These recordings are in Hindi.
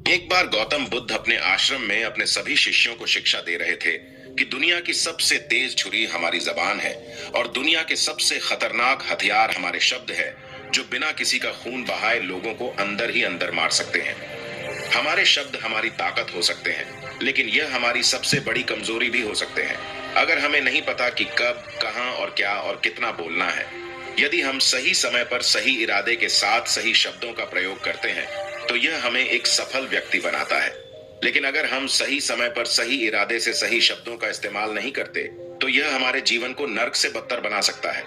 एक बार गौतम बुद्ध अपने आश्रम में अपने सभी शिष्यों को शिक्षा दे रहे थे कि दुनिया की सबसे तेज छुरी हमारी जबान है और दुनिया के सबसे खतरनाक हथियार हमारे शब्द है, जो बिना किसी का खून बहाए लोगों को अंदर ही अंदर मार सकते हैं। हमारे शब्द हमारी ताकत हो सकते हैं, लेकिन यह हमारी सबसे बड़ी कमजोरी भी हो सकते हैं अगर हमें नहीं पता कि कब, कहां और क्या और कितना बोलना है। यदि हम सही समय पर सही इरादे के साथ सही शब्दों का प्रयोग करते हैं, तो यह हमें एक सफल व्यक्ति बनाता है। लेकिन अगर हम सही समय पर सही इरादे से सही शब्दों का इस्तेमाल नहीं करते, तो यह हमारे जीवन को नर्क से बदतर बना सकता है।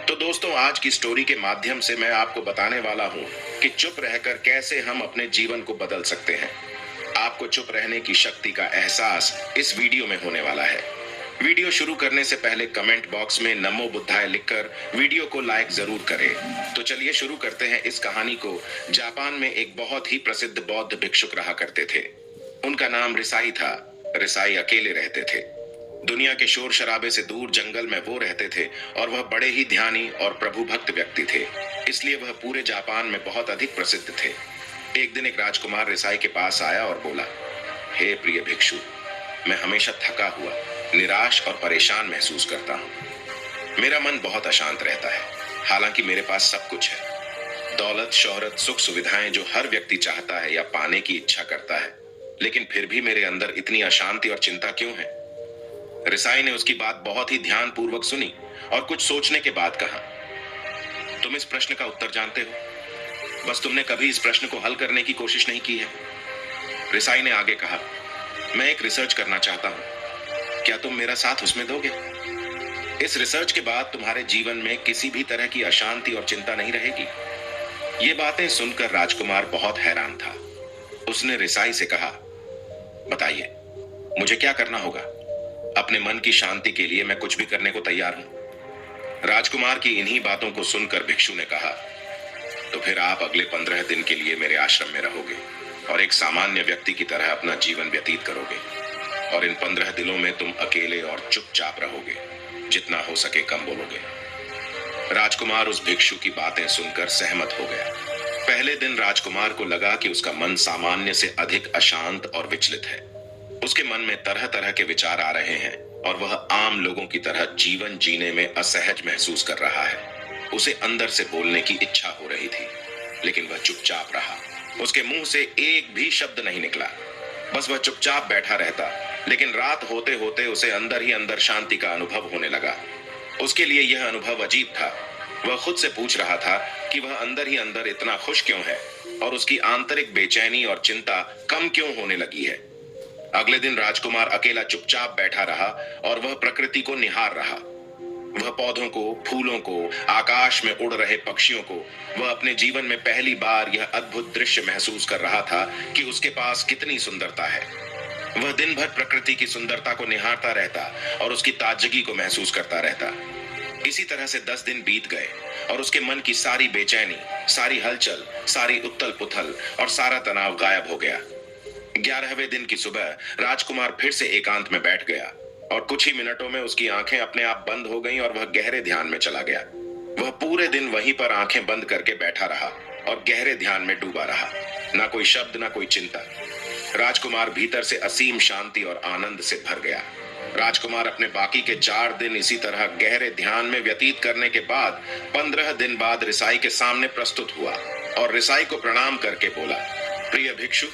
तो दोस्तों, आज की स्टोरी के माध्यम से मैं आपको बताने वाला हूं कि चुप रहकर कैसे हम अपने जीवन को बदल सकते हैं। आपको चुप रहने की शक्ति का एहसास इस वीडियो में होने वाला है। वीडियो शुरू करने से पहले कमेंट बॉक्स में नमो बुद्धाय लिखकर वीडियो को लाइक जरूर करें। तो चलिए शुरू करते हैं इस कहानी को। जापान में एक बहुत ही प्रसिद्ध बौद्ध भिक्षुक रहा करते थे। उनका नाम रिसाई था। रिसाई अकेले रहते थे। दुनिया के शोर शराबे से दूर जंगल में वो रहते थे और वह बड़े ही ध्यानी और प्रभु भक्त व्यक्ति थे, इसलिए वह पूरे जापान में बहुत अधिक प्रसिद्ध थे। एक दिन एक राजकुमार रिसाई के पास आया और बोला, हे प्रिय भिक्षु, मैं हमेशा थका हुआ, निराश और परेशान महसूस करता हूँ। मेरा मन बहुत अशांत रहता है। हालांकि मेरे पास सब कुछ है, दौलत, शोहरत, सुख सुविधाएं जो हर व्यक्ति चाहता है या पाने की इच्छा करता है, लेकिन फिर भी मेरे अंदर इतनी अशांति और चिंता क्यों है? रिसाई ने उसकी बात बहुत ही ध्यान पूर्वक सुनी और कुछ सोचने के बाद कहा, तुम इस प्रश्न का उत्तर जानते हो, बस तुमने कभी इस प्रश्न को हल करने की कोशिश नहीं की है। रिसाई ने आगे कहा, मैं एक रिसर्च करना चाहता हूं, क्या तुम मेरा साथ उसमें दोगे? इस रिसर्च के बाद तुम्हारे जीवन में किसी भी तरह की अशांति और चिंता नहीं रहेगी। ये बातें सुनकर राजकुमार बहुत हैरान था। उसने रिसाई से कहा, बताइए, मुझे क्या करना होगा? अपने मन की शांति के लिए मैं कुछ भी करने को तैयार हूं। राजकुमार की इन्हीं बातों को सुनकर भिक्षु ने कहा, तो फिर आप अगले 15 दिन के लिए मेरे आश्रम में रहोगे और एक सामान्य व्यक्ति की तरह अपना जीवन व्यतीत करोगे। और इन 15 दिनों में तुम अकेले और चुपचाप रहोगे, जितना हो सके कम बोलोगे। राजकुमार उस भिक्षु की बातें सुनकर सहमत हो गया। पहले दिन राजकुमार को लगा कि उसका मन सामान्य से अधिक अशांत और विचलित है। उसके मन में तरह तरह के विचार आ रहे हैं और वह आम लोगों की तरह जीवन जीने में असहज महसूस कर रहा है। उसे अंदर से बोलने की इच्छा हो रही थी, लेकिन वह चुपचाप रहा। उसके मुंह से एक भी शब्द नहीं निकला, बस वह चुपचाप बैठा रहता। लेकिन रात होते होते उसे अंदर ही अंदर शांति का अनुभव होने लगा। उसके लिए यह अनुभव अजीब था। वह खुद से पूछ रहा था कि वह अंदर ही अंदर इतना खुश क्यों है और उसकी आंतरिक बेचैनी और चिंता कम क्यों होने लगी है। अगले दिन राजकुमार अकेला चुपचाप बैठा रहा और वह प्रकृति को निहार रहा। वह पौधों को, फूलों को, आकाश में उड़ रहे पक्षियों को, वह अपने जीवन में पहली बार यह अद्भुत दृश्य महसूस कर रहा था कि उसके पास कितनी सुंदरता है। वह दिन भर प्रकृति की सुंदरता को निहारता रहता और उसकी ताजगी को महसूस करता रहता। इसी तरह से 10 दिन बीत गए और उसके मन की सारी बेचैनी, सारी हलचल, सारी उथल पुथल और सारा तनाव गायब हो गया। 11वें दिन की सुबह राजकुमार फिर से एकांत में बैठ गया और कुछ ही मिनटों में उसकी आंखें अपने आप बंद हो गईं और वह गहरे ध्यान में चला गया। वह पूरे दिन वहीं पर आंखें बंद करके बैठा रहा और गहरे ध्यान में डूबा रहा। ना कोई शब्द, ना कोई चिंता। राजकुमार भीतर से असीम शांति और आनंद से भर गया। राजकुमार अपने बाकी के 4 दिन इसी तरह गहरे ध्यान में व्यतीत करने के बाद 15 दिन बाद रिसाई के सामने प्रस्तुत हुआ और रिसाई को प्रणाम करके बोला, प्रिय भिक्षु,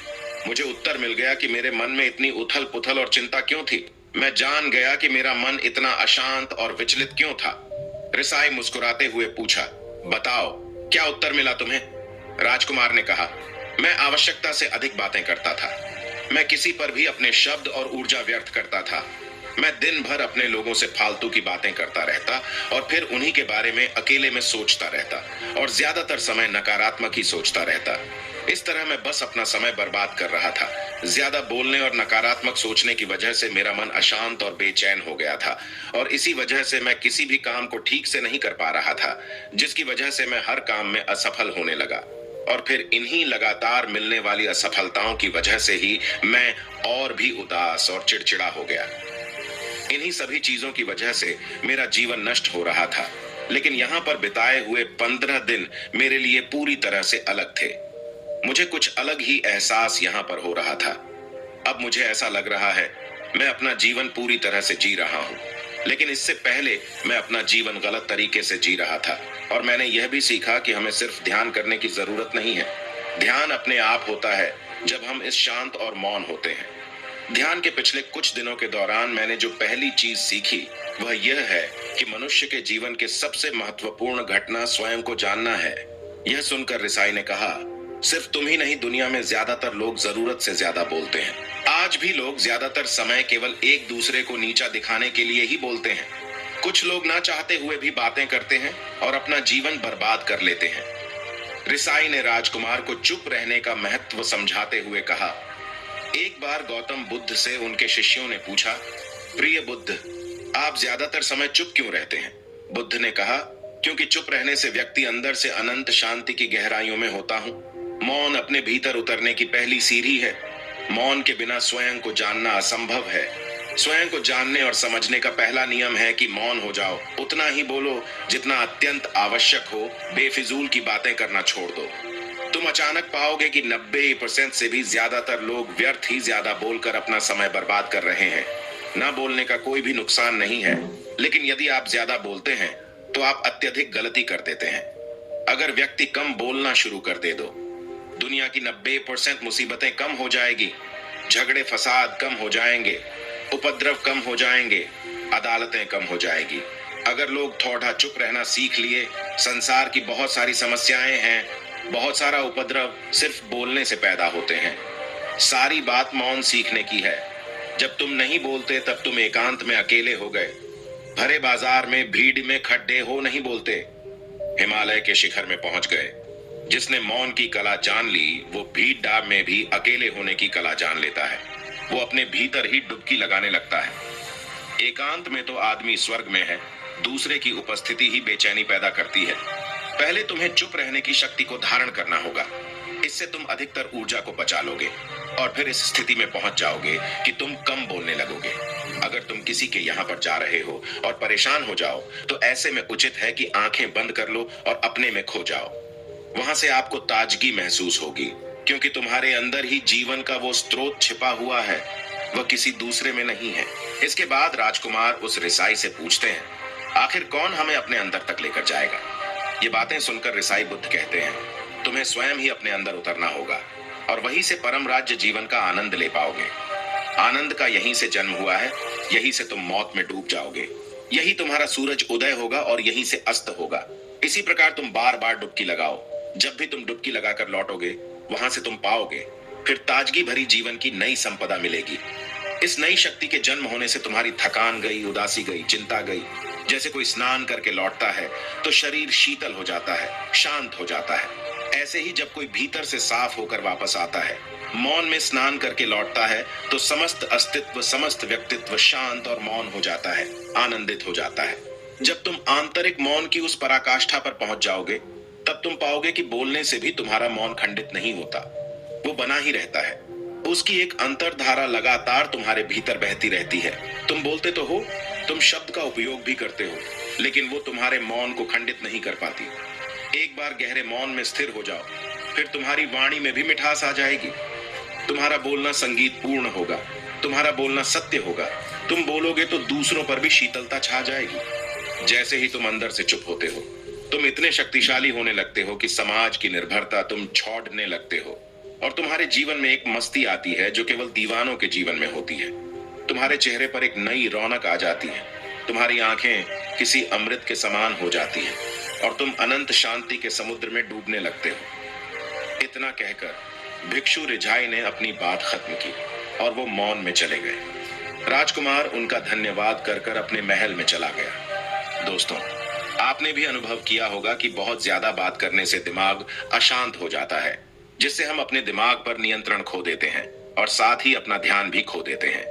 मुझे उत्तर मिल गया कि मेरे मन में इतनी उथल पुथल और चिंता क्यों थी। मैं जान गया कि मेरा मन इतना अशांत और विचलित क्यों था। रिसाई मुस्कुराते हुए पूछा, बताओ, क्या उत्तर मिला तुम्हें? राजकुमार ने कहा, मैं आवश्यकता से अधिक बातें करता था। मैं किसी पर भी अपने शब्द और ऊर्जा व्यर्थ करता था। मैं दिन भर अपने लोगों से फालतू की बातें करता रहता और फिर उन्हीं के बारे में अकेले में सोचता रहता और ज्यादातर समय नकारात्मक ही सोचता रहता। इस तरह मैं बस अपना समय बर्बाद कर रहा था। ज्यादा बोलने और नकारात्मक सोचने की वजह से मेरा मन अशांत और बेचैन हो गया था और इसी वजह से मैं किसी भी काम को ठीक से नहीं कर पा रहा था, जिसकी वजह से मैं हर काम में असफल होने लगा। और फिर इन्हीं लगातार मिलने वाली असफलताओं की वजह से ही मैं और भी उदास और चिड़चिड़ा हो गया। इन्हीं सभी चीजों की वजह से मेरा जीवन नष्ट हो रहा था। लेकिन यहाँ पर बिताए हुए 15 दिन मेरे लिए पूरी तरह से अलग थे। मुझे कुछ अलग ही एहसास यहाँ पर हो रहा था। अब मुझे ऐसा लग रहा है मैं अपना जीवन पूरी तरह से जी रहा हूँ, लेकिन इससे पहले मैं अपना जीवन गलत तरीके से जी रहा था। और मैंने यह भी सीखा कि हमें सिर्फ ध्यान करने की जरूरत नहीं है। ध्यान अपने आप होता है जब हम इस शांत और मौन होते हैं। ध्यान के पिछले कुछ दिनों के दौरान मैंने जो पहली चीज सीखी वह यह है कि मनुष्य के जीवन के सबसे महत्वपूर्ण घटना स्वयं को जानना है। यह सुनकर रिसाई ने कहा, सिर्फ तुम ही नहीं, दुनिया में ज्यादातर लोग जरूरत से ज्यादा बोलते हैं। आज भी लोग ज्यादातर समय केवल एक दूसरे को नीचा दिखाने के लिए ही बोलते हैं। कुछ लोग ना चाहते हुए भी बातें करते हैं और अपना जीवन बर्बाद कर लेते हैं। रिसाई ने राजकुमार को चुप रहने का महत्व समझाते हुए कहा, एक बार गौतम बुद्ध से उनके शिष्यों ने पूछा, प्रिय बुद्ध, आप ज्यादातर समय चुप क्यों रहते हैं? बुद्ध ने कहा, क्योंकि चुप रहने से व्यक्ति अंदर से अनंत शांति की गहराइयों में होता हूं। मौन अपने भीतर उतरने की पहली सीढ़ी है। मौन के बिना स्वयं को जानना असंभव है। स्वयं को जानने और समझने का पहला नियम है कि मौन हो जाओ, उतना ही बोलो जितना अत्यंत आवश्यक हो, बेफिजूल की बातें करना छोड़ दो। तुम अचानक पाओगे कि 90% से भी ज्यादातर लोग व्यर्थ ही ज्यादा बोलकर अपना समय बर्बाद कर रहे हैं। ना बोलने का कोई भी नुकसान नहीं है, लेकिन यदि आप ज्यादा बोलते हैं तो आप अत्यधिक गलती कर देते हैं। अगर व्यक्ति कम बोलना शुरू कर दे दो, दुनिया की 90% मुसीबतें कम हो जाएगी, झगड़े फसाद कम हो जाएंगे, उपद्रव कम हो जाएंगे, अदालतें कम हो जाएगी। अगर लोग थोड़ा चुप रहना सीख लिए, संसार की बहुत सारी समस्याएं हैं, बहुत सारा उपद्रव सिर्फ बोलने से पैदा होते हैं। सारी बात मौन सीखने की है। जब तुम नहीं बोलते तब तुम एकांत में अकेले हो गए। भरे बाजार में भीड़ में खड्डे हो नहीं बोलते, हिमालय के शिखर में पहुंच गए। जिसने मौन की कला जान ली वो भीड़ डाब में भी अकेले होने की कला जान लेता है। वो अपने भीतर ही डुबकी लगाने लगता है। एकांत में तो आदमी स्वर्ग में है, दूसरे की उपस्थिति ही बेचैनी पैदा करती है। पहले तुम्हें चुप रहने की शक्ति को धारण करना होगा, इससे तुम अधिकतर ऊर्जा को बचा लोगे और फिर इस स्थिति में पहुंच जाओगे कि तुम कम बोलने लगोगे। अगर तुम किसी के यहाँ पर जा रहे हो और परेशान हो जाओ तो ऐसे में उचित है कि आंखें बंद कर लो और अपने में खो जाओ। वहां से आपको ताजगी महसूस होगी, क्योंकि तुम्हारे अंदर ही जीवन का वो स्रोत छिपा हुआ है, वह किसी दूसरे में नहीं है। इसके बाद राजकुमार उस रिसाई से पूछते हैं, आखिर कौन हमें अपने अंदर तक लेकर जाएगा? ये बातें सुनकर रिसाई बुद्ध कहते हैं, तुम्हें स्वयं ही अपने अंदर उतरना होगा और वहीं से परम राज्य जीवन का आनंद ले पाओगे। आनंद का यहीं से जन्म हुआ है, यहीं से तुम मौत में डूब जाओगे। यही तुम्हारा सूरज उदय होगा और यहीं से अस्त होगा। इसी प्रकार तुम बार बार डुबकी लगाओ। जब भी तुम डुबकी लगाकर लौटोगे वहां से तुम पाओगे, फिर ताजगी भरी जीवन की नई संपदा मिलेगी। इस नई शक्ति के जन्म होने से तुम्हारी थकान गई, उदासी गई, चिंता गई। जैसे कोई स्नान करके लौटता है तो शरीर शीतल हो जाता है, शांत हो जाता है। ऐसे ही जब कोई भीतर से साफ होकर वापस आता है, मौन में स्नान करके लौटता है, तो समस्त अस्तित्व, समस्त व्यक्तित्व शांत और मौन हो जाता है, आनंदित हो जाता है। जब तुम आंतरिक मौन की उस पराकाष्ठा पर पहुंच जाओगे तब तुम पाओगे कि बोलने से भी तुम्हारा मौन खंडित नहीं होता, वो बना ही रहता है। उसकी एक अंतर्धारा लगातार तुम्हारे भीतर बहती रहती है। तुम बोलते तो हो, तुम शब्द का उपयोग भी करते हो, लेकिन वो तुम्हारे मौन को खंडित नहीं कर पाती। एक बार गहरे मौन में स्थिर हो जाओ, फिर तुम्हारी वाणी में भी मिठास आ जाएगी। तुम्हारा बोलना संगीत पूर्ण होगा, तुम्हारा बोलना सत्य होगा। तुम बोलोगे तो दूसरों पर भी शीतलता छा जाएगी। जैसे ही तुम अंदर से चुप होते हो, तुम इतने शक्तिशाली होने लगते हो कि समाज की निर्भरता तुम छोड़ने लगते हो और तुम्हारे जीवन में एक मस्ती आती है जो केवल दीवानों के जीवन में होती है। तुम्हारे चेहरे पर एक नई रौनक आ जाती है, तुम्हारी आंखें किसी अमृत के समान हो जाती हैं और तुम अनंत शांति के समुद्र में डूबने लगते हो। इतना कहकर भिक्षु रिझाई ने अपनी बात खत्म की और वो मौन में चले गए। राजकुमार उनका धन्यवाद कर कर अपने महल में चला गया। दोस्तों, आपने भी अनुभव किया होगा कि बहुत ज्यादा बात करने से दिमाग अशांत हो जाता है, जिससे हम अपने दिमाग पर नियंत्रण खो देते हैं और साथ ही अपना ध्यान भी खो देते हैं।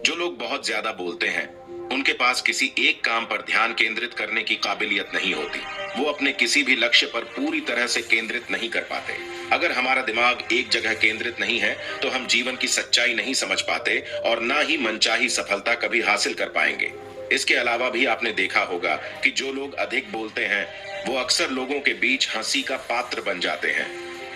जो लोग बहुत ज्यादा बोलते हैं उनके पास किसी एक काम पर ध्यान केंद्रित करने की काबिलियत नहीं होती। वो अपने किसी भी लक्ष्य पर पूरी तरह से केंद्रित नहीं कर पाते। अगर हमारा दिमाग एक जगह केंद्रित नहीं है तो हम जीवन की सच्चाई नहीं समझ पाते और ना ही मनचाही सफलता कभी हासिल कर पाएंगे। इसके अलावा भी आपने देखा होगा कि जो लोग अधिक बोलते हैं वो अक्सर लोगों के बीच हंसी का पात्र बन जाते हैं।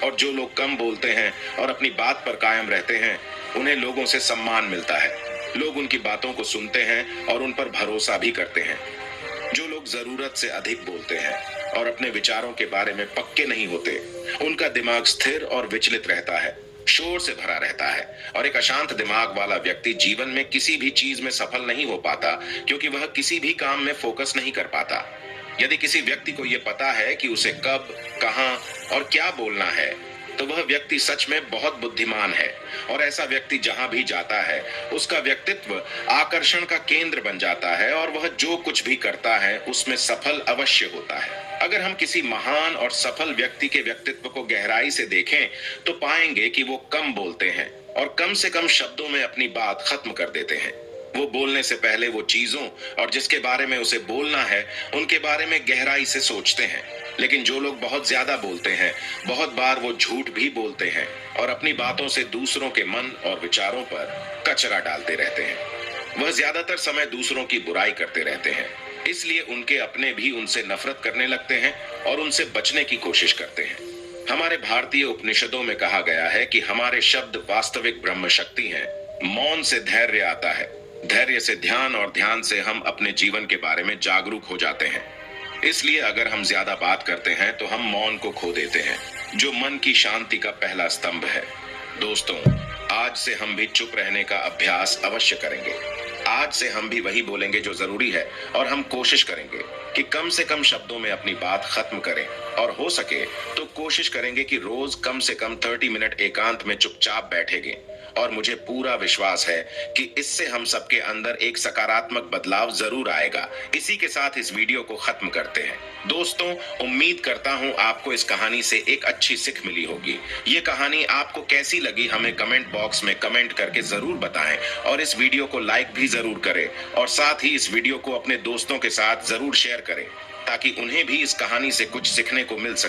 और जो लोग कम बोलते हैं और अपनी बात पर कायम रहते हैं, उन्हें लोगों से सम्मान मिलता है। लोग उनकी बातों को सुनते हैं और उन पर भरोसा भी करते हैं। जो लोग जरूरत से अधिक बोलते हैं और अपने विचारों के बारे में पक्के नहीं होते, उनका दिमाग स्थिर और विचलित रहता है, शोर से भरा रहता है। और एक अशांत दिमाग वाला व्यक्ति जीवन में किसी भी चीज में सफल नहीं हो पाता, क्योंकि वह किसी भी काम में फोकस नहीं कर पाता। यदि किसी व्यक्ति को यह पता है कि उसे कब, कहां और क्या बोलना है, तो वह व्यक्ति सच में बहुत बुद्धिमान है। और ऐसा व्यक्ति जहां भी जाता है, उसका व्यक्तित्व आकर्षण का केंद्र बन जाता है और वह जो कुछ भी करता है उसमें सफल अवश्य होता है। अगर हम किसी महान और सफल व्यक्ति के व्यक्तित्व को गहराई से देखें, तो पाएंगे कि वो कम बोलते हैं और कम से कम शब्दों में अपनी बात खत्म कर देते हैं। वो बोलने से पहले वो चीजों और जिसके बारे में उसे बोलना है, उनके बारे में गहराई से सोचते हैं। लेकिन जो लोग बहुत ज्यादा बोलते हैं, बहुत बार वो झूठ भी बोलते हैं और अपनी बातों से दूसरों के मन और विचारों पर कचरा डालते रहते हैं। वह ज्यादातर समय दूसरों की बुराई करते रहते हैं, इसलिए उनके अपने भी उनसे नफरत करने लगते हैं और उनसे बचने की कोशिश करते हैं। हमारे भारतीय उपनिषदों में कहा गया है कि हमारे शब्द वास्तविक ब्रह्म शक्ति हैं। मौन से धैर्य आता है, धैर्य से ध्यान और ध्यान से हम अपने जीवन के बारे में जागरूक हो जाते हैं। इसलिए अगर हम ज्यादा बात करते हैं तो हम मौन को खो देते हैं, जो मन की शांति का पहला स्तंभ है। दोस्तों, आज से हम भी चुप रहने का अभ्यास अवश्य करेंगे। आज से हम भी वही बोलेंगे जो जरूरी है और हम कोशिश करेंगे कि कम से कम शब्दों में अपनी बात खत्म करें। और हो सके तो कोशिश करेंगे कि रोज कम से कम 30 मिनट एकांत में चुपचाप बैठेंगे। और मुझे पूरा विश्वास है कि इससे हम सबके अंदर एक सकारात्मक बदलाव जरूर आएगा। इसी के साथ इस वीडियो को खत्म करते हैं। दोस्तों, उम्मीद करता हूं आपको इस कहानी से एक अच्छी सीख मिली होगी। ये कहानी आपको कैसी लगी हमें कमेंट बॉक्स में कमेंट करके जरूर बताएं और इस वीडियो को लाइक भी जरूर करें और साथ ही इस वीडियो को अपने दोस्तों के साथ जरूर शेयर करें, ताकि उन्हें भी इस कहानी से कुछ सीखने को मिल सके।